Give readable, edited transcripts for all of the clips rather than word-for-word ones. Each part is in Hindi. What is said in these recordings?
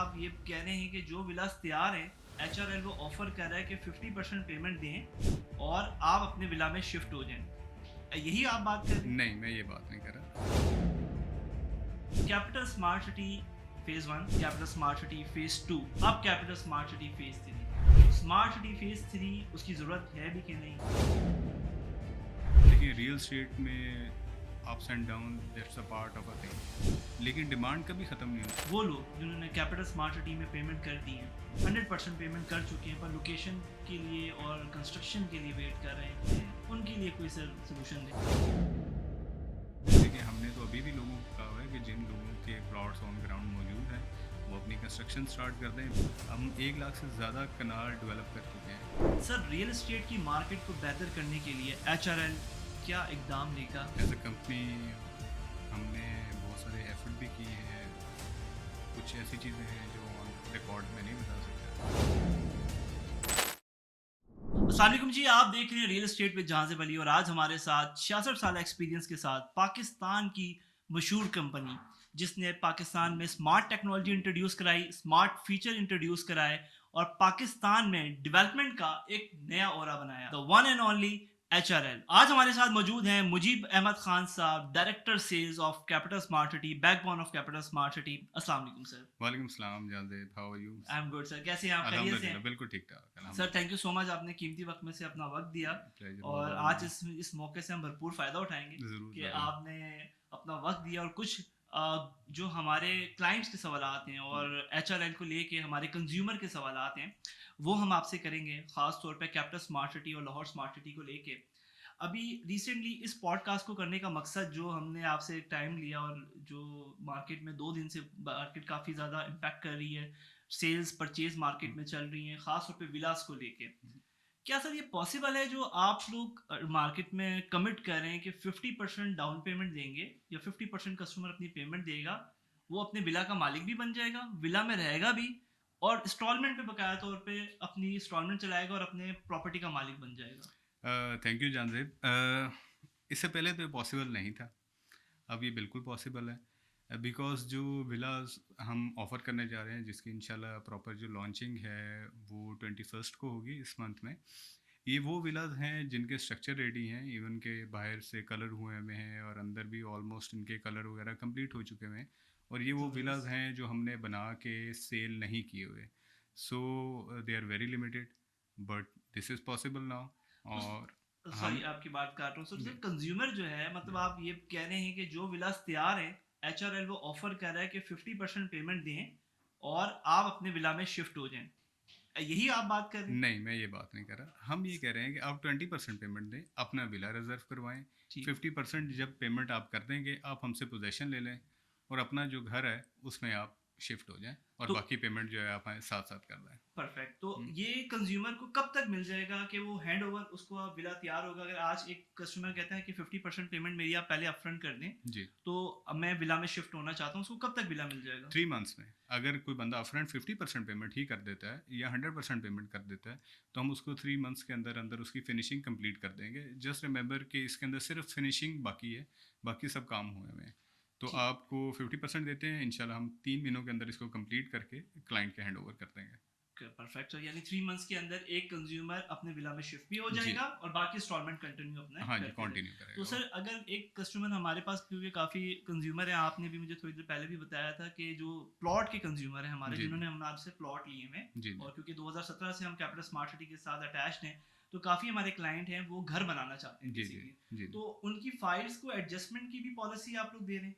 आप ये कह रहे हैं कि जो विलास तैयार हैं, एचआरएल वो ऑफर कर रहा है कि 50% पेमेंट दें और आप अपने विला में शिफ्ट हो जाएं। यही आप बात कर रहे हैं? नहीं, मैं ये बात नहीं कर रहा। Capital smart city phase 1, capital smart city phase 2, अब capital smart city phase 3। Smart city phase 3 उसकी ज़रूरत है भी कि नहीं? देखिए, रियल एस्टेट में ups and down that's a part of a thing, लेकिन डिमांड कभी ख़त्म नहीं होती। वो लोग जिन्होंने कैपिटल स्मार्ट सिटी में पेमेंट कर दी है, 100% पेमेंट कर चुके हैं, पर लोकेशन के लिए और कंस्ट्रक्शन के लिए वेट कर रहे हैं, उनके लिए कोई सोल्यूशन दें। देखिए, हमने तो अभी भी लोगों को कहा है कि जिन लोगों के प्लॉट्स ऑन ग्राउंड मौजूद हैं वो अपनी कंस्ट्रक्शन स्टार्ट कर दें। हम 1 लाख से ज़्यादा कनाल डेवलप कर चुके हैं। सर, रियल एस्टेट की मार्केट को बेहतर करने के लिए एचआरएल क्या इकदाम लेगा? एज अ कंपनी हमने बहुत सारे एफर्ट भी किए हैं। कुछ ऐसी चीज़ें हैं जो ऑन रिकॉर्ड में नहीं बता सकता। अस्सलाम वालेकुम जी, आप देख रहे हैं रियल एस्टेट विद जहाज़ अली और आज हमारे साथ 66 साल एक्सपीरियंस के साथ पाकिस्तान की मशहूर कंपनी जिसने पाकिस्तान में स्मार्ट टेक्नोलॉजी इंट्रोड्यूस कराई, स्मार्ट फीचर इंट्रोड्यूस कराए और पाकिस्तान में डेवलपमेंट का एक नया ओरा बनाया, the one and only HRL. आज हमारे साथ मौजूद हैं मुजीब अहमद खान साहब, director sales of capital smart city, backbone of capital smart city. अस्सलाम वालेकुम सर। वालेकुम सलाम Javed, how are you? I am good sir, कैसे हैं आप? खैरियत से अल्हम्दुलिल्लाह, हैं? बिल्कुल ठीक ठाक, सर, अल्हम्दुलिल्लाह। थैंक यू सो मच, आपने कीमती वक्त में से अपना वक्त दिया प्लेजर बहुत और ज़्यादा आज मेरा। इस मौके से हम भरपूर फ़ायदा उठाएंगे ज़रूर कि ज़रूर। आपने अपना वक्त दिया और कुछ जो हमारे क्लाइंट्स के सवालात हैं और एचआरएल को लेके हमारे कंज्यूमर के सवालात हैं वो हम आपसे करेंगे, ख़ास तौर पे कैपिटल स्मार्ट सिटी और लाहौर स्मार्ट सिटी को लेके। अभी रिसेंटली इस पॉडकास्ट को करने का मकसद जो हमने आपसे टाइम लिया और जो मार्केट में 2 दिन से मार्केट काफ़ी ज़्यादा इम्पैक्ट कर रही है, सेल्स परचेज मार्केट में चल रही हैं, ख़ास तौर पे विलास को लेके। क्या सर ये पॉसिबल है जो आप लोग मार्केट में कमिट कर रहे हैं कि 50% डाउन पेमेंट देंगे या 50% कस्टमर अपनी पेमेंट देगा, वो अपने विला का मालिक भी बन जाएगा, विला में रहेगा भी और इंस्टॉलमेंट पे बकाया तौर पे अपनी इंस्टॉलमेंट चलाएगा और अपने प्रॉपर्टी का मालिक बन जाएगा? Thank you Janzeb. इससे पहले तो ये पॉसिबल नहीं था, अब ये बिल्कुल पॉसिबल है। बिकॉज़ जो विलास हम ऑफ़र करने जा रहे हैं, जिसकी इंशाल्लाह प्रॉपर जो लॉन्चिंग है वो 21st को होगी इस मंथ में। ये वो विलास हैं जिनके स्ट्रक्चर रेडी हैं, इवन के बाहर से कलर हुए हुए हैं और अंदर भी ऑलमोस्ट इनके कलर वगैरह कंप्लीट हो चुके हुए हैं। और ये वो विलास ज़बरदस्त। हैं जो हमने बना के सेल नहीं किए हुए। So they are very limited, but this is possible now. और तो सॉरी हम आपकी बात काट रहा हूँ सर। जी, सर, कंज्यूमर जो है, मतलब आप ये कह रहे हैं कि जो विलास तैयार है, एचआरएल वो ऑफर कर रहा है कि 50% पेमेंट दें और आप अपने विला में शिफ्ट हो जाएं। यही आप बात कर रहे हैं? नहीं, मैं ये बात नहीं कर रहा। हम ये कह रहे हैं कि आप 20% पेमेंट दें, अपना विला रिज़र्व करवाएँ। ठीक। 50% जब पेमेंट आप कर देंगे, आप हमसे पोज़ेशन ले लें और अपना जो घर है, उसमें आप शिफ्ट हो जाएँ और तो बाकी पेमेंट जो है आप साथ-साथ कर दें। परफेक्ट। तो हुँ, ये कंज्यूमर को कब तक मिल जाएगा कि वो हैंड ओवर उसको अब विला तैयार होगा? अगर आज एक कस्टमर कहता है कि 50% पेमेंट मेरी आप पहले अपफ्रंट कर दें, जी। तो अब मैं विला में शिफ्ट होना चाहता हूँ, उसको कब तक विला मिल जाएगा? 3 मंथ्स में अगर कोई बंदा अपफ्रंट 50% पेमेंट ही कर देता है या 100% पेमेंट कर देता है, तो हम उसको 3 मंथ्स के अंदर-अंदर उसकी फिनिशिंग कंप्लीट कर देंगे। जस्ट रिमेंबर कि इसके अंदर सिर्फ फिनिशिंग बाकी है, बाकी सब काम हुए हुए हैं। तो ठीक। आपको 50% देते हैं, इंशाल्लाह हम 3 महीनों के अंदर इसको कंप्लीट करके क्लाइंट के हैंडओवर कर देंगे। परफेक्ट। तो यानी 3 मंथ्स के अंदर एक कंज्यूमर अपने विला में शिफ्ट भी हो जी। जाएगा और बाकी इंस्टॉलमेंट कंटिन्यू अपने हाँ जी, करते रहे। कंटिन्यू तो करेगा वो। सर, अगर एक कस्टमर हमारे पास, क्योंकि काफ़ी कंज्यूमर है, आपने भी मुझे थोड़ी देर पहले भी बताया था कि जो प्लॉट के कंज्यूमर है हमारे, जी, जी। जिन्होंने हमने आपसे प्लॉट लिए हैं, जी, जी। और क्योंकि 2017 से हम कैपिटल स्मार्ट सिटी के साथ अटैच्ड हैं, तो काफ़ी हमारे क्लाइंट हैं वो घर बनाना चाहते हैं जी, जी। बेसिकली। जी, तो जी। उनकी फाइल्स को एडजस्टमेंट की भी पॉलिसी आप लोग दे रहे हैं?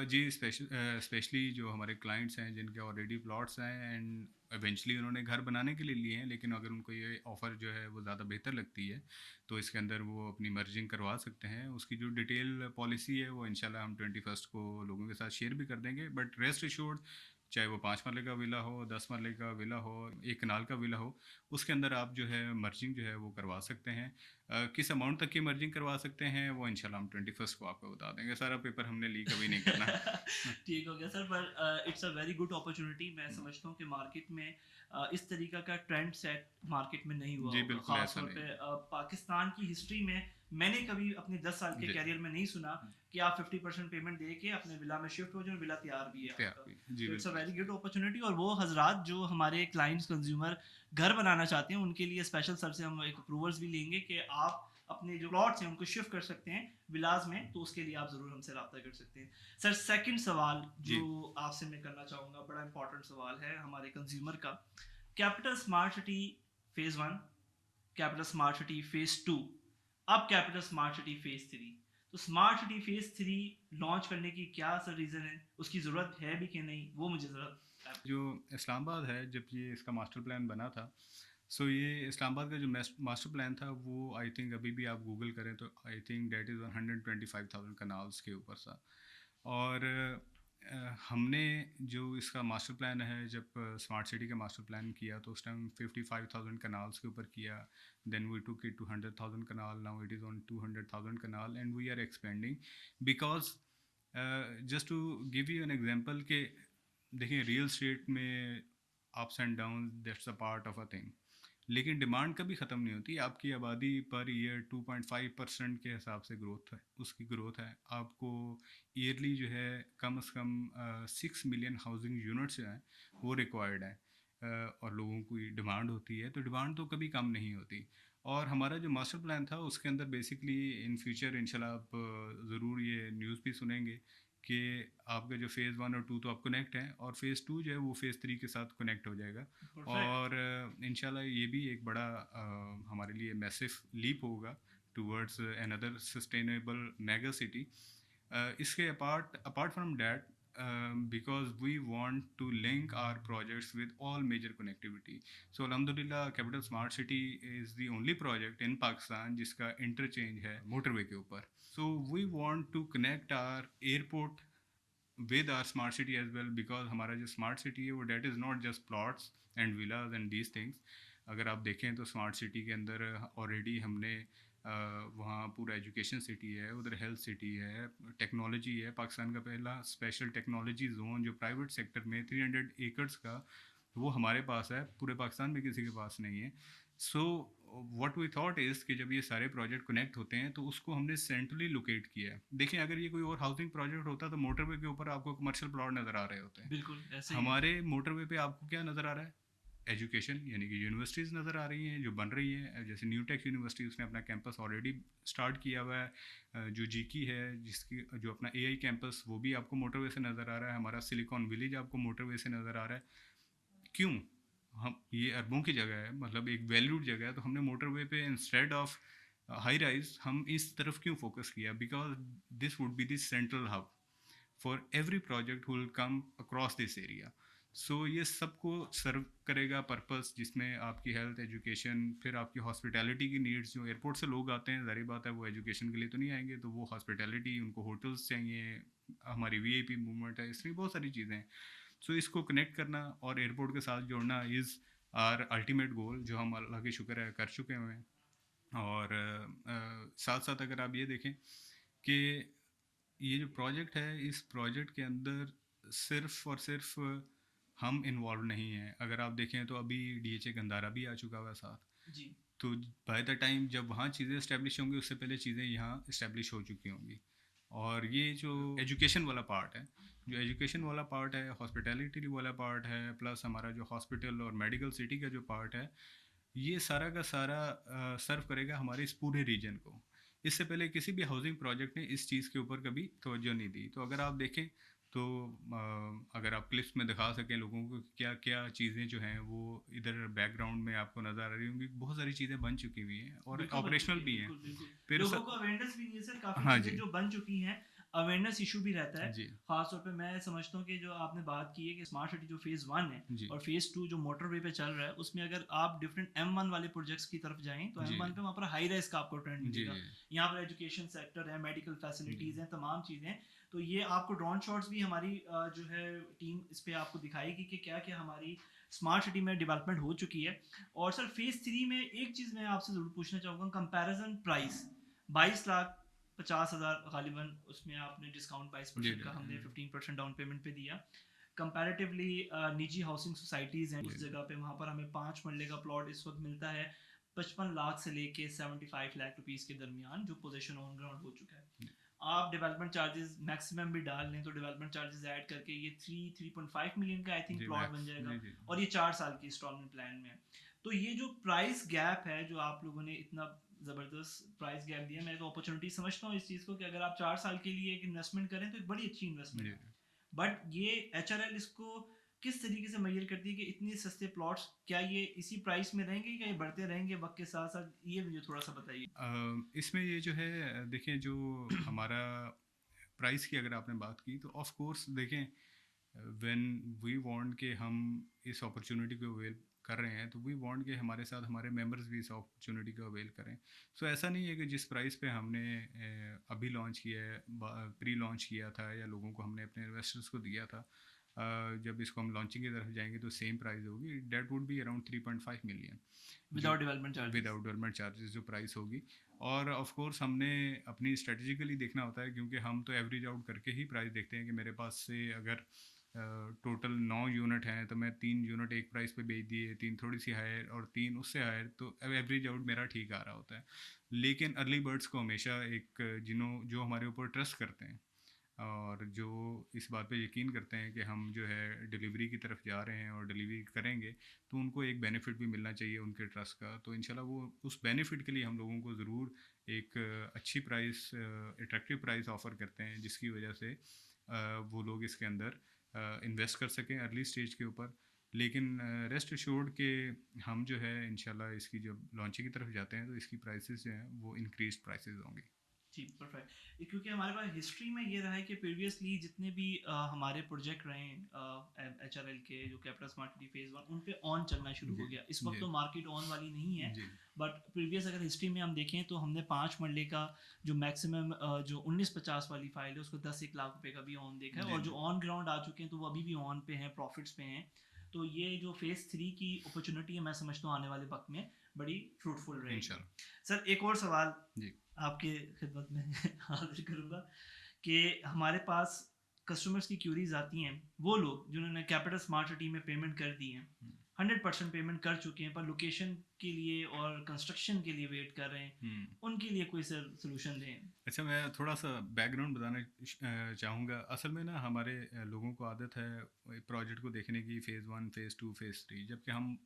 जी, स्पेशली जो हमारे क्लाइंट्स हैं जिनके ऑलरेडी प्लॉट्स हैं एंड इवेंचुअली उन्होंने घर बनाने के लिए लिए हैं, लेकिन अगर उनको ये ऑफ़र जो है वो ज़्यादा बेहतर लगती है, तो इसके अंदर वो अपनी मर्जिंग करवा सकते हैं। उसकी जो डिटेल पॉलिसी है वो इंशाल्लाह हम 21st को लोगों के साथ शेयर भी कर देंगे। बट रेस्ट एश्योर्ड, चाहे वो 5 मरले का विला हो, 10 मरले का विला हो, 1 कनाल का विला हो, उसके अंदर आप जो है मर्जिंग जो है वो करवा सकते हैं। किस अमाउंट तक की मर्जिंग करवा सकते हैं वो इंशाल्लाह हम 21st को आपको बता देंगे। सारा पेपर हमने लीक अभी नहीं करना। ठीक हो गया सर, पर it's a very good opportunity. मैं समझता हूँ कि मार्केट में इस तरीका का ट्रेंड सेट मार्केट में नहीं हुआ जी होगा, बिल्कुल ख़ास ऐसा तौर नहीं पे है। पाकिस्तान की हिस्ट्री में मैंने कभी अपने 10 साल के जी कैरियर में नहीं सुना कि आप 50% पेमेंट दे के अपने विला में शिफ्ट हो जाओ, विला तैयार भी है तैयार आपका। हुई जी तो इट्स अ बिल्कुल। वेरी गुड अपॉर्चुनिटी, और वो हजरात जो हमारे क्लाइंट्स कंज्यूमर घर बनाना चाहते हैं उनके लिए स्पेशल सर से हम एक अप्रूवल्स भी लेंगे कि आप अपने जो प्लॉट्स हैं उनको शिफ्ट कर सकते हैं विलाज में, तो उसके लिए आप ज़रूर हमसे रब्ता कर सकते हैं। सर सेकंड सवाल जो जी आपसे मैं करना चाहूँगा, बड़ा इंपॉर्टेंट सवाल है हमारे कंज्यूमर का। Capital smart city phase one, capital smart city phase two, अब capital smart city phase three. तो smart city phase three launch करने की क्या सर रीज़न है, उसकी ज़रूरत है भी कि नहीं, वो मुझे ज़रा जो इस्लामाबाद है जब ये इसका मास्टर प्लान बना था, सो ये इस्लामाबाद का जो मास्टर प्लान था वो आई थिंक अभी भी आप गूगल करें तो I think that is 125,000 canals के ऊपर था। और हमने जो इसका मास्टर प्लान है जब स्मार्ट सिटी का मास्टर प्लान किया तो उस टाइम 55,000 कनाल्स के ऊपर किया। Then we took it to 100,000 kanal, now it is on 200,000 kanal and we are expanding because just to give you an example के देखिए रियल स्टेट में ups and down that's a part of a thing, लेकिन डिमांड कभी ख़त्म नहीं होती। आपकी आबादी पर ईयर 2.5% के हिसाब से ग्रोथ है, उसकी ग्रोथ है। आपको ईयरली जो है कम से कम 6 मिलियन हाउसिंग यूनिट्स जो हैं वो रिक्वायर्ड हैं, और लोगों की डिमांड होती है, तो डिमांड तो कभी कम नहीं होती। और हमारा जो मास्टर प्लान था उसके अंदर बेसिकली इन फ्यूचर इंशाल्लाह आप ज़रूर ये न्यूज़ भी सुनेंगे कि आपका जो फ़ेज़ वन और टू तो आप कनेक्ट हैं, और फ़ेज़ टू जो है वो फ़ेज़ थ्री के साथ कनेक्ट हो जाएगा। परफेक्ट। और इंशाल्लाह ये भी एक बड़ा हमारे लिए मैसिव लीप होगा towards another sustainable mega city. इसके apart apart from that, because we want to link our projects with all major connectivity. So alhamdulillah capital smart city is the only project in Pakistan जिसका interchange है motorway के ऊपर। So we want to connect our airport with our smart city as well, because हमारा जो smart city है वो that is not just plots and villas and these things। अगर आप देखें तो स्मार्ट सिटी के अंदर ऑलरेडी हमने वहाँ पूरा एजुकेशन सिटी है, उधर हेल्थ सिटी है, टेक्नोलॉजी है। पाकिस्तान का पहला स्पेशल टेक्नोलॉजी जोन जो प्राइवेट सेक्टर में 300 एकड़्स का, वो हमारे पास है, पूरे पाकिस्तान में किसी के पास नहीं है। So what we thought is कि जब ये सारे प्रोजेक्ट कनेक्ट होते हैं तो उसको हमने सेंट्रली लोकेट किया है। देखिए अगर ये कोई और हाउसिंग प्रोजेक्ट होता तो मोटरवे के ऊपर आपको कमर्शियल प्लॉट नज़र आ रहे होते हैं। बिल्कुल ऐसे ही है। हमारे मोटरवे पे आपको क्या नज़र आ रहा है? एजुकेशन, यानी कि यूनिवर्सिटीज़ नज़र आ रही हैं जो बन रही हैं। जैसे न्यू टेक यूनिवर्सिटी, उसने अपना कैंपस ऑलरेडी स्टार्ट किया हुआ है। जो जीकी है जिसकी जो अपना एआई कैंपस, वो भी आपको मोटरवे से नज़र आ रहा है। हमारा सिलिकॉन विलेज आपको मोटरवे से नज़र आ रहा है। क्यों? हम ये अरबों की जगह है, मतलब एक वैल्यूड जगह है, तो हमने मोटरवे पे इंस्टेड ऑफ हाई राइज हम इस तरफ क्यों फोकस किया? Because this would be the central hub for every project will come across this area. So ये सबको सर्व करेगा पर्पस, जिसमें आपकी हेल्थ, एजुकेशन, फिर आपकी हॉस्पिटैलिटी की नीड्स। जो एयरपोर्ट से लोग आते हैं, ज़ाहिर बात है वो एजुकेशन के लिए तो नहीं आएंगे, तो वो हॉस्पिटैलिटी, उनको होटल्स चाहिए, हमारी वीआईपी मूवमेंट है, इसलिए बहुत सारी चीज़ें हैं। सो इसको कनेक्ट करना और एयरपोर्ट के साथ जोड़ना इज़ आर अल्टीमेट गोल, जो हम अल्लाह के शुक्र है कर चुके हुए हैं। और साथ साथ अगर आप ये देखें कि ये जो प्रोजेक्ट है, इस प्रोजेक्ट के अंदर सिर्फ और सिर्फ हम इन्वॉल्व नहीं हैं। अगर आप देखें तो अभी डीएचए गंदारा भी आ चुका हुआ है साथ। जी। तो बाय द टाइम जब वहाँ चीज़ें इस्टेब्लिश होंगी, उससे पहले चीज़ें यहाँ इस्टेब्लिश हो चुकी होंगी। और ये जो एजुकेशन वाला पार्ट है, जो एजुकेशन वाला पार्ट है, हॉस्पिटैलिटी वाला पार्ट है, प्लस हमारा जो हॉस्पिटल और मेडिकल सिटी का जो पार्ट है, ये सारा का सारा सर्व करेगा हमारे इस पूरे रीजन को। इससे पहले किसी भी हाउसिंग प्रोजेक्ट ने इस चीज़ के ऊपर कभी तवज्जो नहीं दी। तो अगर आप देखें तो अगर आप क्लिप्स में दिखा सकें लोगों को क्या क्या चीज़ें जो हैं वो इधर बैकग्राउंड में आपको नज़र आ रही होंगी, बहुत सारी चीज़ें बन चुकी हुई हैं और बिल्कुल बन चुकी ऑपरेशनल है, भी हैं। बिल्कुल बिल्कुल। फिर लोगों को अवेयरनेस भी नहीं है सर, काफ़ी हाँ चीज़ें जी जो बन चुकी हैं। अवेयरनेस इशू भी रहता है। जी खासतौर पे मैं समझता हूँ कि जो आपने बात की है कि स्मार्ट सिटी जो फेज़ 1 है जी और फेज़ 2 जो मोटरवे पे चल रहा है, उसमें अगर आप डिफरेंट M1 वाले प्रोजेक्ट्स की तरफ जाएँ, तो जी M1 पे वहाँ पर हाई राइज़ का आपको ट्रेंड जी मिलेगा। जी यहाँ पर एजुकेशन सेक्टर है, मेडिकल जी फैसिलिटीज़ हैं, तमाम चीज़ें हैं। तो ये आपको ड्रोन शॉट्स भी हमारी जो है टीम इस पे आपको दिखाएगी कि क्या-क्या हमारी स्मार्ट सिटी में डेवलपमेंट हो चुकी है। और सर फेज़ 3 में एक चीज़ मैं आपसे ज़रूर पूछना चाहूँगा, कंपैरिज़न प्राइस 22 लाख 50,000 गालिबन उसमें आपने डिस्काउंट जी 22% जी का हमने 15% डाउन पेमेंट पे दिया। कंपैरेटिवली निजी हाउसिंग सोसाइटीज़ हैं जी उस जगह पे, वहाँ पर हमें 5 मरले का प्लॉट इस वक्त मिलता है 55 लाख से लेके 75 लाख रुपीस के दरमियान, जो पोजीशन ऑन ग्राउंड हो चुका है। आप डेवलपमेंट चार्जेस मैक्सिमम भी डाल लें तो डेवलपमेंट चार्जेस ऐड करके ये 3.5 मिलियन का आई थिंक जी प्लॉट बन मैक्स जाएगा, जी जी और ये 4 साल की इंस्टॉलमेंट प्लान में है। तो ये जो प्राइस गैप है, जो आप लोगों ने इतना ज़बरदस्त प्राइस गैप दिया, मैं तो अपॉर्चुनिटी समझता हूँ इस चीज़ को कि अगर आप 4 साल के लिए एक इन्वेस्टमेंट करें तो एक बड़ी अच्छी इन्वेस्टमेंट जी है। बट ये HRL इसको किस तरीके से मेजर करती है कि इतने सस्ते प्लॉट्स क्या ये इसी प्राइस में रहेंगे या ये बढ़ते रहेंगे वक्त के साथ साथ, ये मुझे थोड़ा सा बताइए। इसमें ये जो है देखिए जो हमारा प्राइस की अगर आपने बात की तो ऑफ कोर्स देखें व्हेन वी वांट कि हम इस अपॉर्चुनिटी को अवेल कर रहे हैं तो वी वांट कि हमारे साथ हमारे मेंबर्स भी इस अपॉर्चुनिटी को अवेल करें। सो ऐसा नहीं है कि जिस प्राइस पे हमने अभी लॉन्च किया है प्री लॉन्च किया था या लोगों को हमने अपने इन्वेस्टर्स को दिया था, जब इसको हम लॉन्चिंग की तरफ जाएंगे तो सेम प्राइस होगी, that would be around 3.5 million जो without development charges. Without development charges जो प्राइस होगी। और ऑफ कोर्स हमने अपनी स्ट्रेटजिकली देखना होता है क्योंकि हम तो एवरेज आउट करके ही प्राइस देखते हैं कि मेरे पास से अगर टोटल 9 यूनिट हैं तो मैं 3 यूनिट एक प्राइस पे बेच दिए, 3 थोड़ी सी हायर और 3 उससे हायर, तो एवरेज आउट मेरा ठीक आ रहा होता है। लेकिन अर्ली बर्ड्स को हमेशा एक जो हमारे ऊपर ट्रस्ट करते हैं और जो इस बात पे यकीन करते हैं कि हम जो है डिलीवरी की तरफ जा रहे हैं और डिलीवरी करेंगे, तो उनको एक बेनिफिट भी मिलना चाहिए उनके ट्रस्ट का। तो इंशाल्लाह वो उस बेनिफिट के लिए हम लोगों को ज़रूर एक अच्छी प्राइस, अट्रैक्टिव प्राइस ऑफ़र करते हैं जिसकी वजह से वो लोग इसके अंदर इन्वेस्ट कर सकें अर्ली स्टेज के ऊपर। लेकिन रेस्ट एश्योर्ड कि हम जो है इंशाल्लाह इसकी जब लॉन्चिंग की तरफ जाते हैं तो इसकी प्राइसेस जो हैं वो इंक्रीज प्राइसेस होंगी। जी परफेक्ट, क्योंकि हमारे पास हिस्ट्री में ये रहा है कि प्रीवियसली जितने भी हमारे प्रोजेक्ट रहे हैं HRL के, जो कैपिटल स्मार्ट सिटी फेज़ 1, उन पे ऑन चलना शुरू जी हो गया। इस वक्त जी तो मार्केट ऑन वाली नहीं है, जी बट प्रीवियस अगर हिस्ट्री में हम देखें तो हमने 5 मरले का जो मैक्सिमम जो 1950 वाली फाइल है उसको 10-1 लाख रुपए का भी ऑन देखा है, जी और जो ऑन ग्राउंड आ चुके हैं तो वो अभी भी ऑन पे हैं, प्रॉफिट्स पे हैं। तो ये जो फेज़ 3 की अपॉर्चुनिटी है, मैं समझता हूँ आने वाले वक्त में बड़ी फ्रूटफुल रहेगी। इंशाल्लाह। सर एक और सवाल जी आपके खिदमत में हाजिर करूँगा कि हमारे पास कस्टमर्स की क्यूरीज आती हैं, वो लोग जिन्होंने कैपिटल स्मार्ट सिटी में पेमेंट कर दी हैं, 100% पेमेंट कर चुके हैं, पर लोकेशन के लिए और कंस्ट्रक्शन के लिए वेट कर रहे हैं, हम्म। उनके लिए कोई सर सोल्यूशन दें। अच्छा, मैं थोड़ा सा बैकग्राउंड बताना चाहूँगा। असल में ना हमारे लोगों को आदत है प्रोजेक्ट को देखने की फ़ेज़ 1, फ़ेज़ 2, फ़ेज़ 3, जबकि हम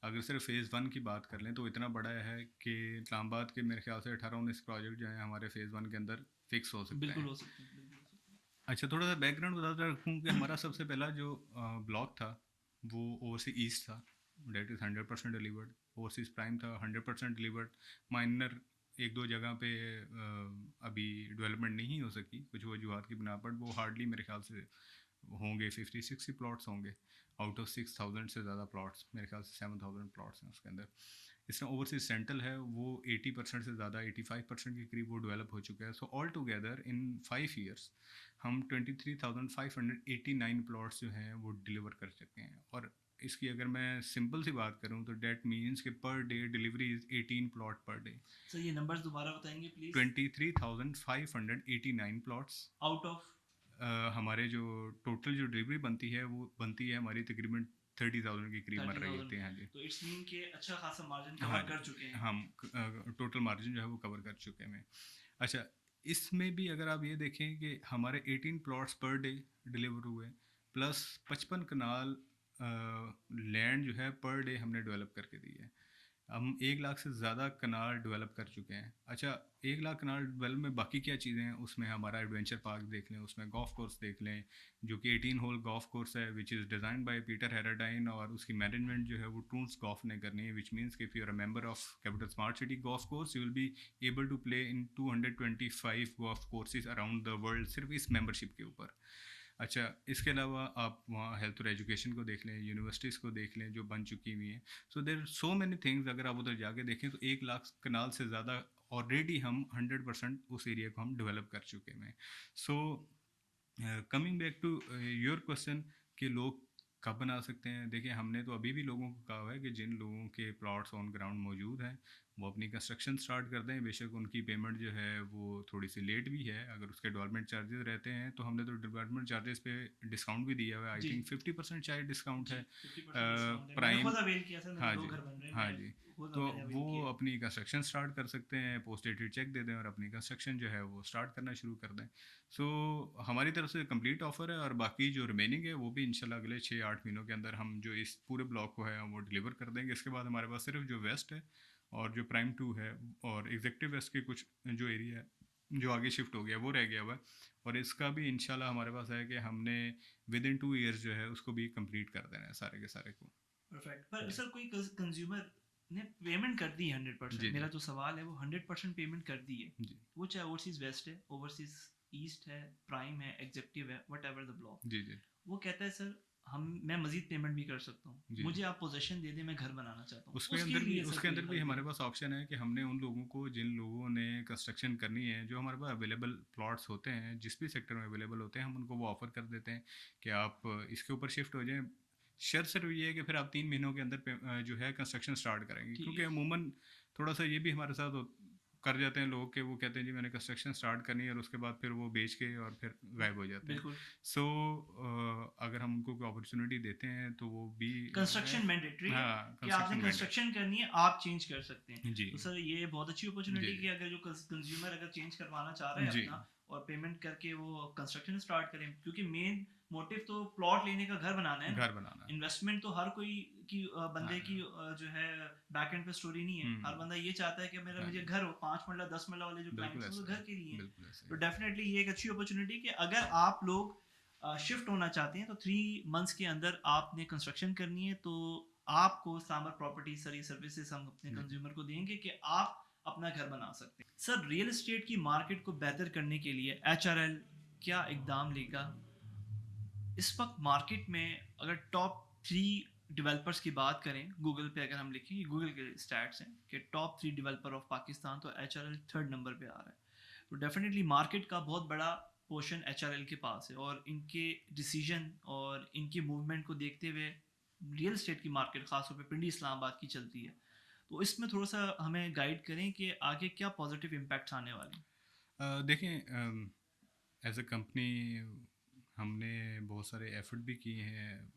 अगर सिर्फ फ़ेज़ 1 की बात कर लें तो इतना बड़ा है कि इस्लामाबाद के मेरे ख्याल से 18-19 प्रोजेक्ट जो हैं हमारे फ़ेज़ 1 के अंदर फिक्स हो सकते बिल्कुल हैं। हो सकते हैं, बिल्कुल हो सकते हैं। अच्छा, थोड़ा सा बैकग्राउंड बताता रखूँ कि हमारा सबसे पहला जो ब्लॉक था वो ओवरसीज ईस्ट था, that is 100% delivered. Overseas prime था, 100% डिलीवर्ड। माइनर एक दो जगह पे अभी डेवलपमेंट नहीं हो सकी कुछ वजूहत की बिना पर, वो हार्डली मेरे ख्याल से होंगे 50-60 प्लॉट्स होंगे आउट ऑफ 6,000 से ज़्यादा प्लॉट्स, मेरे ख्याल से 7,000 प्लॉट्स हैं उसके अंदर। इसमें ओवरसीज सेंट्रल है वो 80% से ज़्यादा, 85% के करीब वो डेवलप हो चुका है। So all together in 5 years हम 23,589 प्लॉट्स जो हैं वो डिलीवर कर चुके हैं। और इसकी अगर मैं सिंपल सी बात करूं तो डेट मीन्स कि per day delivery is 18 plot per day. Sir ये नंबर्स दोबारा बताएंगे प्लीज। 23,589 plots out of. हमारे जो टोटल जो डिलीवरी बनती है वो बनती है हमारी तकरीबन 30,000 के करीब बन रही 30,000 होती है। में, हाँ जी, तो इट्स मीन के अच्छा खासा मार्जिन हाँ कवर जी, कर चुके हैं। हम टोटल मार्जिन जो है वो कवर कर चुके हैं। अच्छा, इसमें भी अगर आप ये देखें कि हमारे 18 प्लॉट्स पर डे डिलीवर हुए, प्लस 55 कनाल लैंड जो है पर डे हमने डेवलप करके दी है। हम 1 लाख से ज़्यादा कनाल डेवलप कर चुके हैं। अच्छा, 1 लाख कनाल डेवलप में बाकी क्या चीज़ें हैं, उसमें हमारा एडवेंचर पार्क देख लें, उसमें गोल्फ कोर्स देख लें, जो कि 18 होल गोल्फ कोर्स है, which is designed by Peter Harradine, और उसकी मैनेजमेंट जो है वो टूर्स गोल्फ ने करनी है, विच मीन्स कि if you are a member of capital smart city golf course, you will be able to play in 225 golf courses around the world, सिर्फ इस मेंबरशिप के ऊपर। अच्छा, इसके अलावा आप वहाँ हेल्थ और एजुकेशन को देख लें, यूनिवर्सिटीज़ को देख लें जो बन चुकी हुई हैं। सो देर सो मैनी थिंग्स, अगर आप उधर जाके देखें तो 1 लाख कनाल से ज़्यादा ऑलरेडी हम 100% उस एरिया को हम डेवलप कर चुके हैं। So coming back to your question कि लोग कब बना सकते हैं, देखिए हमने तो अभी भी लोगों को कहा है कि जिन लोगों के प्लॉट्स ऑन ग्राउंड मौजूद हैं वो अपनी कंस्ट्रक्शन स्टार्ट कर दें। बेशक उनकी पेमेंट जो है वो थोड़ी सी लेट भी है, अगर उसके डेवलपमेंट चार्जेस रहते हैं तो हमने तो डेवलपमेंट चार्जेस पे डिस्काउंट भी दिया हुआ है, आई जी थिंक 50% शायद डिस्काउंट जी, है 50% डिस्काउंट है, मैंने प्राइम। खुद अवेल किया सर, मेरे हाँ दो जी, घर बन रहे हैं, हाँ मैं जी। खुद तो मैंने वो अवेल किया है। अपनी कंस्ट्रक्शन स्टार्ट कर सकते हैं, पोस्ट डेटेड चेक दे दें और अपनी कंस्ट्रक्शन जो है वो स्टार्ट करना शुरू कर दें। सो हमारी तरफ से कंप्लीट ऑफर है, और बाकी जो रिमेनिंग है वो भी इंशाल्लाह अगले 6-8 महीनों के अंदर हम जो इस पूरे ब्लॉक को है वो डिलीवर कर देंगे। इसके बाद हमारे पास सिर्फ जो वेस्ट है और जो प्राइम 2 है और एग्जेक्टिव वेस्ट के कुछ जो एरिया है जो आगे शिफ्ट हो गया वो रह गया हुआ है, और इसका भी इंशाल्लाह हमारे पास है कि हमने विद इन 2 ईयर्स जो है उसको भी कंप्लीट कर देना है सारे के सारे को। परफेक्ट। पर जी सर कोई कंज्यूमर ने पेमेंट कर दी है 100%, जी मेरा जी जो सवाल है वो 100% पेमेंट कर दी है, जी वो चाहे ओवरसीज वेस्ट है, ओवरसीज ईस्ट है, प्राइम है, एग्जेक्टिव है, वट एवर द ब्लॉक, जी जी वो कहता है सर हम मैं मजीद पेमेंट भी कर सकता हूँ, जी जी। मुझे आप पोजेशन दे दें, मैं घर बनाना चाहता हूँ, उसमें उसके अंदर भी लिए सर उसके कोई अंदर भी हल हमारे दें। पास ऑप्शन है कि हमने उन लोगों को जिन लोगों ने कंस्ट्रक्शन करनी है, जो हमारे पास अवेलेबल प्लॉट्स होते हैं जिस भी सेक्टर में अवेलेबल होते हैं, हम उनको वो ऑफर कर देते हैं कि आप इसके ऊपर शिफ्ट हो जाएं। शर्त सिर्फ ये है कि फिर आप 3 महीनों के अंदर जो है कंस्ट्रक्शन स्टार्ट करेंगे, ठीक क्योंकि है। अमूमन थोड़ा सा ये भी हमारे साथ कर जाते हैं लोग कि वो कहते हैं जी मैंने कंस्ट्रक्शन स्टार्ट करनी है, और उसके बाद फिर वो बेच के और फिर गायब हो जाते हैं। बिल्कुल। सो अगर हम उनको कोई अपॉर्चुनिटी देते हैं तो वो भी कंस्ट्रक्शन मैंडेटरी है हाँ, कि आपने कंस्ट्रक्शन मैंडेट। कंस्ट्रक्शन करनी है, आप चेंज कर सकते हैं। जी तो सर ये बहुत अच्छी जी अपॉर्चुनिटी जी कि अगर जो कंज्यूमर अगर चेंज करवाना चाह रहा है जी अपना और पेमेंट करके वो कंस्ट्रक्शन स्टार्ट करें, क्योंकि मेन मोटिव तो प्लॉट लेने का घर बनाना है ना। घर बनाना है। इन्वेस्टमेंट तो हर कोई की हाँ बंदे की जो है बैक एंड पे स्टोरी नहीं है, हर हम्म। बंदा ये चाहता है कि मेरा हाँ मुझे जी, घर हो, 5 मरला 10 मरला वाले जो बिल्कुल क्लाइंट्स हैं वो ऐसा घर है, के लिए हैं। बिल्कुल ऐसा तो है। डेफिनेटली ये एक अच्छी अपॉर्चुनिटी कि अगर आप लोग शिफ्ट होना चाहते हैं तो 3 मंथ्स के अंदर आपने कंस्ट्रक्शन करनी है, तो आपको सामर प्रॉपर्टी सर ये सर्विसेज हम अपने जी कंज्यूमर को देंगे कि आप अपना घर बना सकते हैं। सर रियल एस्टेट की मार्केट को बेहतर करने के लिए एचआरएल क्या इकदाम लेगा? इस वक्त मार्केट में अगर टॉप 3 डेवलपर्स की बात करें, गूगल पे अगर हम लिखें, ये गूगल के स्टैट्स हैं कि टॉप 3 डेवलपर ऑफ पाकिस्तान, तो एचआरएल थर्ड नंबर पे आ रहा है। तो डेफिनेटली मार्केट का बहुत बड़ा पोर्शन एचआरएल के पास है, और इनके डिसीजन और इनकी मूवमेंट को देखते हुए रियल एस्टेट की मार्केट खासतौर पे पिंडी इस्लामाबाद की चलती है। तो इसमें थोड़ा सा हमें गाइड करें कि आगे क्या पॉजिटिव इम्पैक्ट्स आने वाले हैं। देखें, एज अ कंपनी हमने बहुत सारे एफर्ट भी किए हैं।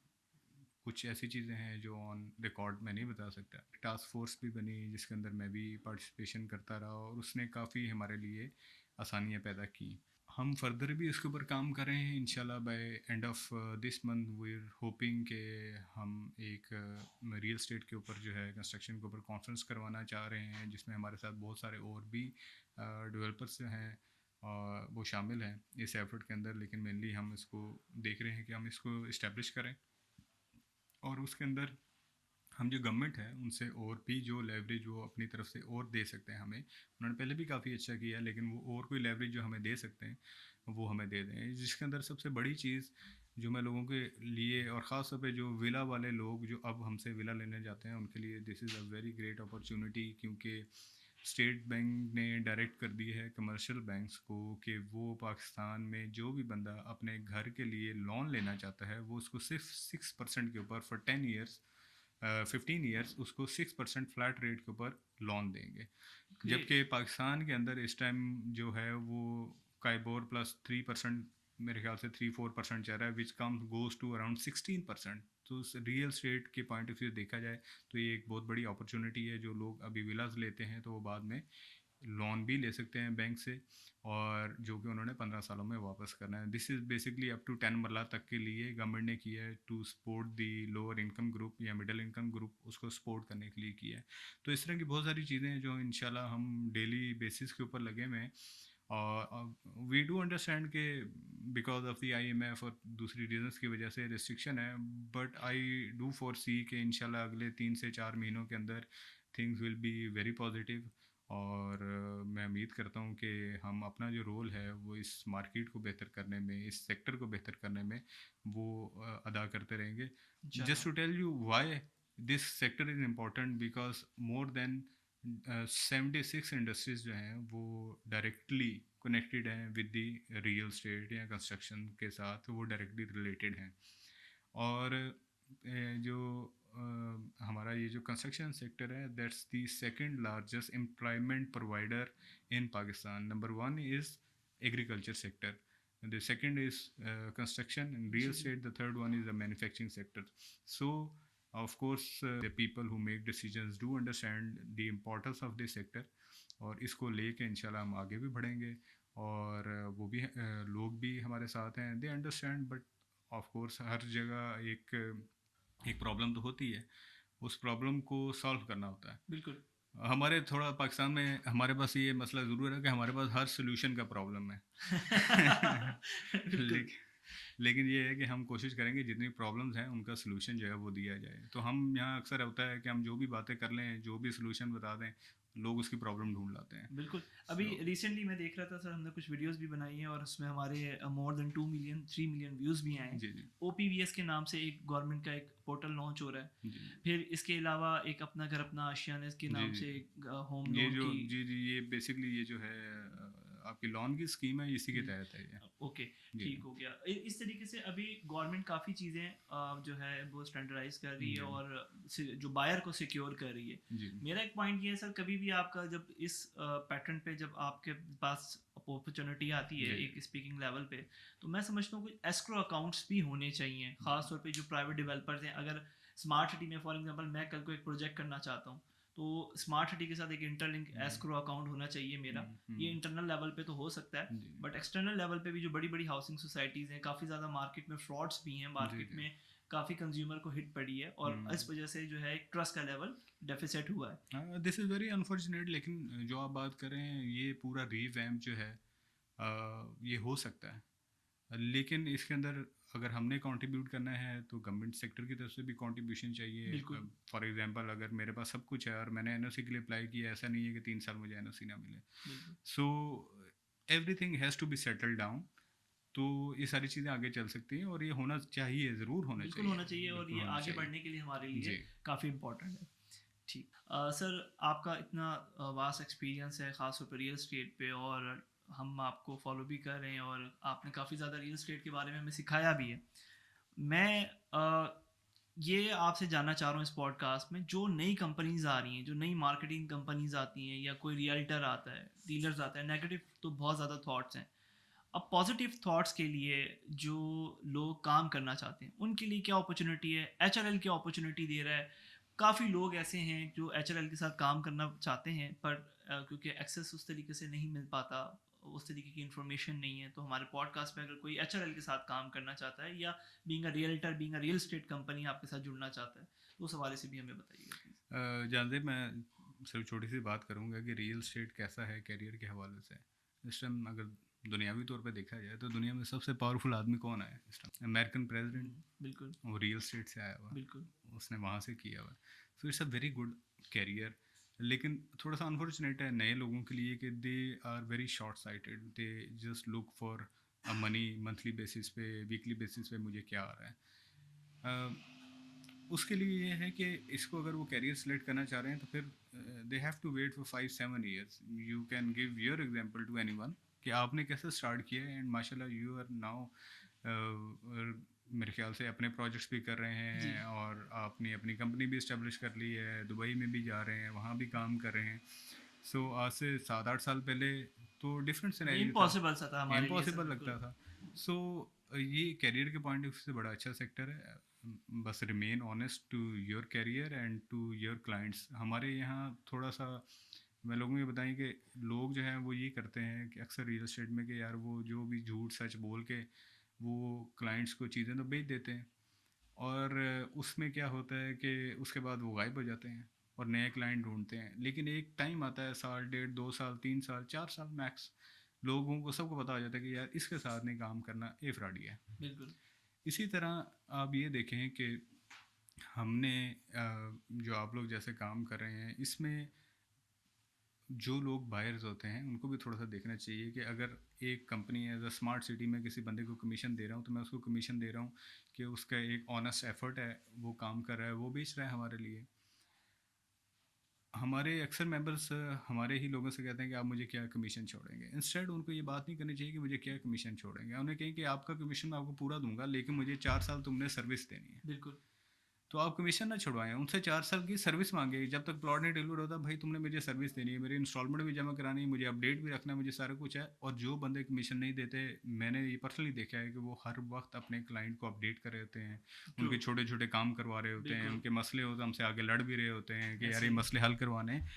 कुछ ऐसी चीज़ें हैं जो ऑन रिकॉर्ड मैं नहीं बता सकता। टास्क फोर्स भी बनी जिसके अंदर मैं भी पार्टिसिपेशन करता रहा, और उसने काफ़ी हमारे लिए आसानियाँ पैदा की। हम फर्दर भी इसके ऊपर काम कर रहे हैं, इंशाल्लाह by end of this month we are hoping कि हम एक रियल स्टेट के ऊपर जो है कंस्ट्रक्शन के ऊपर कॉन्फ्रेंस करवाना चाह रहे हैं, जिसमें हमारे साथ बहुत सारे और भी डेवलपर्स हैं और वो शामिल हैं इस एफर्ट के अंदर। लेकिन मेनली हम इसको देख रहे हैं कि हम इसको इस्टेब्लिश करें, और उसके अंदर हम जो गवर्नमेंट है उनसे और भी जो लेवरेज वो अपनी तरफ से और दे सकते हैं हमें। उन्होंने पहले भी काफ़ी अच्छा किया, लेकिन वो और कोई लेवरेज जो हमें दे सकते हैं वो हमें दे दें। जिसके अंदर सबसे बड़ी चीज़ जो मैं लोगों के लिए, और ख़ास तौर पे जो विला वाले लोग जो अब हमसे विला लेने जाते हैं, उनके लिए this is a very great opportunity, क्योंकि स्टेट बैंक ने डायरेक्ट कर दी है कमर्शियल बैंक्स को कि वो पाकिस्तान में जो भी बंदा अपने घर के लिए लोन लेना चाहता है वो उसको सिर्फ 6% के ऊपर फॉर 10 ईयर्स 15 ईयर्स उसको 6% फ्लैट रेट के ऊपर लोन देंगे। ग्रेट। जबकि पाकिस्तान के अंदर इस टाइम जो है वो काइबोर प्लस 3%, मेरे ख्याल से 3-4% चल रहा है, विच कम गोज टू अराउंड 16%। तो रियल स्टेट के पॉइंट ऑफ व्यू देखा जाए तो ये एक बहुत बड़ी अपॉर्चुनिटी है। जो लोग अभी विलाज लेते हैं तो वो बाद में लोन भी ले सकते हैं बैंक से, और जो कि उन्होंने 15 सालों में वापस करना है। This is basically up to 10 marla तक के लिए गवर्नमेंट ने किया है, to support the lower income group या मिडिल इनकम ग्रुप, उसको सपोर्ट करने के लिए किया है। तो इस तरह की बहुत सारी चीज़ें हैं जो इंशाल्लाह हम डेली बेसिस के ऊपर लगे हुए हैं। और वी डू अंडरस्टैंड के बिकॉज ऑफ द IMF और दूसरी रीजंस की वजह से रिस्ट्रिक्शन है, बट आई डू फोर सी कि इंशाल्लाह अगले 3 से 4 महीनों के अंदर things will be very positive. और मैं उम्मीद करता हूँ कि हम अपना जो रोल है वो इस मार्केट को बेहतर करने में, इस सेक्टर को बेहतर करने में वो अदा करते रहेंगे। जस्ट इंशाल्लाह। To tell you why this sector is important, because more than 76 industries जो हैं वो डायरेक्टली कनेक्टेड हैं विद द रियल स्टेट या कंस्ट्रक्शन के साथ, वो डायरेक्टली रिलेटेड हैं। और जो हमारा ये जो कंस्ट्रक्शन सेक्टर है, that's the second largest employment provider in Pakistan. Number 1 is agriculture sector, the second is construction and real जी। estate, the third one is the manufacturing sector. So of course the people who make decisions do understand the importance of this sector, और इसको लेके इंशाल्लाह हम आगे भी बढ़ेंगे। और वो भी लोग भी हमारे साथ हैं, they understand. But of course हर जगह एक प्रॉब्लम तो होती है, उस प्रॉब्लम को सॉल्व करना होता है। बिल्कुल। हमारे थोड़ा पाकिस्तान में हमारे पास ये मसला ज़रूर है कि हमारे पास हर सोल्यूशन का प्रॉब्लम है। बिल्कुल। लेकिन लेकिन ये है कि हम कोशिश करेंगे जितनी प्रॉब्लम्स हैं उनका सोल्यूशन जो है वो दिया जाए। तो हम यहाँ अक्सर होता है कि हम जो भी बातें कर लें, जो भी सोल्यूशन बता दें, लोग उसकी प्रॉब्लम ढूंढ लाते हैं। बिल्कुल। अभी सो रिसेंटली मैं देख रहा था सर, हमने कुछ वीडियोस भी बनाई हैं और उसमें हमारे more than 2 million 3 million views भी आए हैं। जी जी OPVS के नाम से एक गवर्नमेंट का एक पोर्टल लॉन्च हो रहा है। जी फिर इसके अलावा एक अपना घर अपना आशियाना के जी नाम जी से एक होम ये लोन जो की। जी जी ये बेसिकली ये जो है आपकी लोन की स्कीम है, इसी के जी। तहत है ये। ओके। जी ठीक हो गया। इस तरीके से अभी गवर्नमेंट काफ़ी चीज़ें जो है वो स्टैंडर्डाइज कर रही है जी और जो बायर को सिक्योर कर रही है। जी मेरा एक पॉइंट ये है सर, कभी भी आपका जब इस पैटर्न पे जब आपके पास अपॉर्चुनिटी आती है जी एक स्पीकिंग लेवल पे, तो मैं समझता हूँ कुछ एस्क्रो अकाउंट्स भी होने चाहिए, खास तौर पे जो प्राइवेट डेवलपर्स हैं। अगर स्मार्ट सिटी में फॉर एग्जांपल मैं कल को एक प्रोजेक्ट करना चाहता हूँ, तो स्मार्ट सिटी के साथ एक इंटरलिंक जी एस्क्रो अकाउंट होना चाहिए मेरा। ये हम्म, इंटरनल लेवल पे तो हो सकता है, जी बट एक्सटर्नल लेवल पे भी जो बड़ी बड़ी हाउसिंग सोसाइटीज़ हैं, काफ़ी ज़्यादा मार्केट में फ्रॉड्स भी हैं, जी मार्केट जी में काफ़ी कंज्यूमर को हिट पड़ी है और इस वजह से जो है एक ट्रस्ट का लेवल डेफिसिट हुआ है। This is very unfortunate. लेकिन जो आप बात कर रहे हैं ये पूरा रीवैम्प जो है ये हो सकता है, लेकिन इसके अंदर अगर हमने कंट्रीब्यूट करना है तो गवर्नमेंट सेक्टर की तरफ से भी कंट्रीब्यूशन चाहिए। बिल्कुल। फॉर एग्जांपल अगर मेरे पास सब कुछ है और मैंने NOC के लिए अप्लाई किया, ऐसा नहीं है कि 3 साल मुझे NOC ना मिले। बिल्कुल। So everything has to be settle down. तो ये सारी चीज़ें आगे चल सकती हैं और ये होना चाहिए, ज़रूर होना बिल्कुल चाहिए, होना चाहिए और बिल्कुल ये होना आगे चाहिए। बढ़ने के लिए हमारे लिए जी काफ़ी इम्पोर्टेंट है। ठीक। सर, आपका इतना वास्ट एक्सपीरियंस है ख़ास तौर पर रियल एस्टेट पे, और हम आपको फॉलो भी कर रहे हैं और आपने काफ़ी ज़्यादा रियल एस्टेट के बारे में हमें सिखाया भी है। मैं ये आपसे जानना चाह रहा हूँ इस पॉडकास्ट में, जो नई कंपनीज आ रही हैं, जो नई मार्केटिंग कंपनीज आती हैं या कोई रियल्टर आता है, डीलर्स आता है, नेगेटिव तो बहुत ज़्यादा थॉट्स हैं। अब पॉजिटिव थॉट्स के लिए जो लोग काम करना चाहते हैं उनके लिए क्या अपॉर्चुनिटी है? HRL क्या अपॉर्चुनिटी दे रहा है? काफ़ी लोग ऐसे हैं जो HRL के साथ काम करना चाहते हैं, पर क्योंकि एक्सेस उस तरीके से नहीं मिल पाता, उस तरीके की इन्फॉर्मेशन नहीं है, तो हमारे पॉडकास्ट में अगर कोई HRL के साथ काम करना चाहता है या being a realtor, being a real estate company आपके साथ जुड़ना चाहता है, तो उस हवाले से भी हमें बताइएगा प्लीज़। जानते, मैं सिर्फ छोटी सी बात करूंगा कि रियल स्टेट कैसा है करियर के हवाले से। इस टाइम अगर दुनियावी तौर पे देखा जाए तो दुनिया में सबसे पावरफुल आदमी कौन है इस टाइम? American president. बिल्कुल। वो रियल स्टेट से आया हुआ, बिल्कुल। उसने वहाँ से किया हुआ। So it's a very good career. लेकिन थोड़ा सा अनफॉर्चुनेट है नए लोगों के लिए कि they are very short sighted, they just look for a money, monthly basis पे, वीकली बेसिस पे मुझे क्या आ रहा है। उसके लिए ये है कि इसको अगर वो कैरियर सेलेक्ट करना चाह रहे हैं तो फिर they have to wait for 5-7 years. You can give your example to anyone कि आपने कैसे स्टार्ट किया है, एंड माशाल्लाह यू आर नाउ मेरे ख्याल से अपने प्रोजेक्ट्स भी कर रहे जी। हैं और आपने अपनी कंपनी भी इस्टेब्लिश कर ली है, दुबई में भी जा रहे हैं, वहाँ भी काम कर रहे हैं। सो आज से 7-8 साल पहले तो डिफरेंट ये सिनेरियो था, इम्पॉसिबल सा था हमारे लिए सर, इम्पॉसिबल बिल्कुल। लगता था। सो ये करियर के पॉइंट ऑफ व्यू से बड़ा अच्छा सेक्टर है। बस remain honest to your career and to your clients. हमारे यहाँ थोड़ा सा मैं लोगों को ये बताएं कि लोग जो हैं वो ये करते हैं कि अक्सर रियल एस्टेट में कि यार वो जो भी झूठ सच बोल के वो क्लाइंट्स को चीज़ें तो बेच देते हैं, और उसमें क्या होता है कि उसके बाद वो गायब हो जाते हैं और नए क्लाइंट ढूंढते हैं। लेकिन एक टाइम आता है, साल डेढ़, 2 साल, 3 साल, 4 साल मैक्स, लोगों को सबको पता हो जाता है कि यार इसके साथ नहीं काम करना, ये फ्रॉडी है। बिल्कुल। इसी तरह आप ये देखें कि हमने जो आप लोग जैसे काम कर रहे हैं इसमें जो लोग बायर्स होते हैं उनको भी थोड़ा सा देखना चाहिए कि अगर एक company as a smart city में किसी बंदे को कमीशन दे रहा हूँ तो मैं उसको कमीशन दे रहा हूँ कि उसका एक ऑनेस्ट एफर्ट है, वो काम कर रहा है, वो बेच रहा है हमारे लिए। हमारे अक्सर मेंबर्स हमारे ही लोगों से कहते हैं कि आप मुझे क्या कमीशन छोड़ेंगे। इंस्टेड उनको ये बात नहीं करनी चाहिए कि मुझे क्या कमीशन छोड़ेंगे, उन्हें कहें कि आपका कमीशन मैं आपको पूरा दूंगा लेकिन मुझे 4 साल तुमने सर्विस देनी है। बिल्कुल। तो आप कमीशन ना छुड़वाएं, उनसे 4 साल की सर्विस मांगे। जब तक प्लॉट नहीं डिलीवर होता, भाई तुमने मुझे सर्विस देनी है, मेरी इंस्टॉलमेंट भी जमा करानी है, मुझे अपडेट भी रखना है, मुझे सारा कुछ है। और जो बंदे कमीशन नहीं देते, मैंने ये पर्सनली देखा है कि वो हर वक्त अपने क्लाइंट को अपडेट कर रहे होते हैं, ट्रू। उनके छोटे छोटे काम करवा रहे होते हैं, बिल्कुल। उनके मसले होते हैं, हमसे आगे लड़ भी रहे होते हैं कि यार ऐसे ये ही मसले हल करवाने हैं।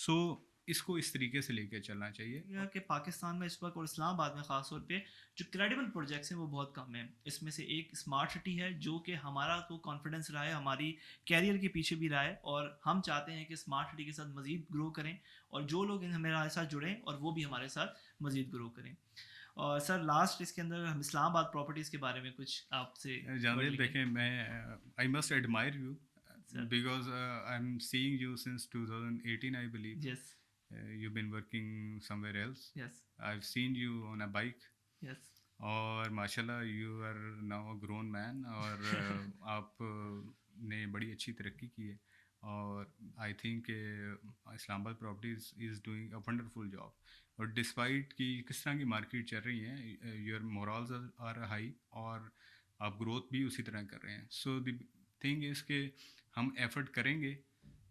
सो इसको इस तरीके से लेके चलना चाहिए। है कि पाकिस्तान में इस वक्त और इस्लामाबाद में ख़ास तौर पे जो क्रेडिबल प्रोजेक्ट्स हैं वो बहुत कम हैं। इसमें से एक स्मार्ट सिटी है जो कि हमारा तो कॉन्फिडेंस रहा है, हमारी कैरियर के पीछे भी रहा है, और हम चाहते हैं कि स्मार्ट सिटी के साथ मज़ीद ग्रो करें और जो लोग हमारे साथ जुड़ें और वो भी हमारे साथ मज़ीद ग्रो करें। और सर लास्ट इसके अंदर हम इस्लामाबाद प्रॉपर्टीज़ के बारे में कुछ आपसे वर्ड जानदेव लेंगे। देखें, मैं I must admire you sir. Because I am seeing you since 2018 I believe. Yes. You've been working somewhere else. Yes. I've seen you on a bike, yes. और माशाल्लाह you are now a grown man, और आप ने बड़ी अच्छी तरक्की की है। और I think Islamabad properties is doing a wonderful job. और डिस्पाइट कि किस तरह की मार्केट चल रही है, योर मोरल्स आर हाई, और आप ग्रोथ भी उसी तरह कर रहे हैं। सो द थिंग इज़ के हम एफर्ट करेंगे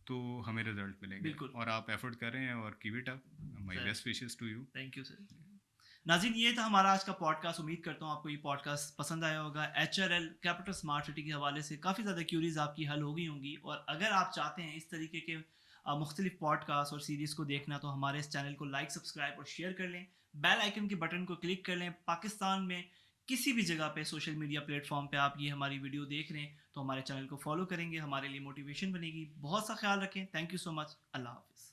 तो हमें रिजल्ट मिलेंगे, बिल्कुल। और आप एफर्ट कर रहे हैं, और keep it up. My sir best wishes to you. Thank you sir. नाज़रीन ये था हमारा आज का पॉडकास्ट। उम्मीद करता हूँ आपको ये पॉडकास्ट पसंद आया होगा। HRL कैपिटल स्मार्ट सिटी के हवाले से काफ़ी ज़्यादा क्यूरीज आपकी हल हो गई होंगी, और अगर आप चाहते हैं इस तरीके के मुख्तलिफ पॉडकास्ट और सीरीज़ को देखना तो हमारे इस चैनल को लाइक, सब्सक्राइब और शेयर कर लें। बेल आइकन के बटन को क्लिक कर लें। पाकिस्तान में किसी भी जगह पे सोशल मीडिया प्लेटफॉर्म पे आप ये हमारी वीडियो देख रहे हैं तो हमारे चैनल को फॉलो करेंगे, हमारे लिए मोटिवेशन बनेगी। बहुत सा ख्याल रखें। Thank you so much. अल्लाह हाफिज़।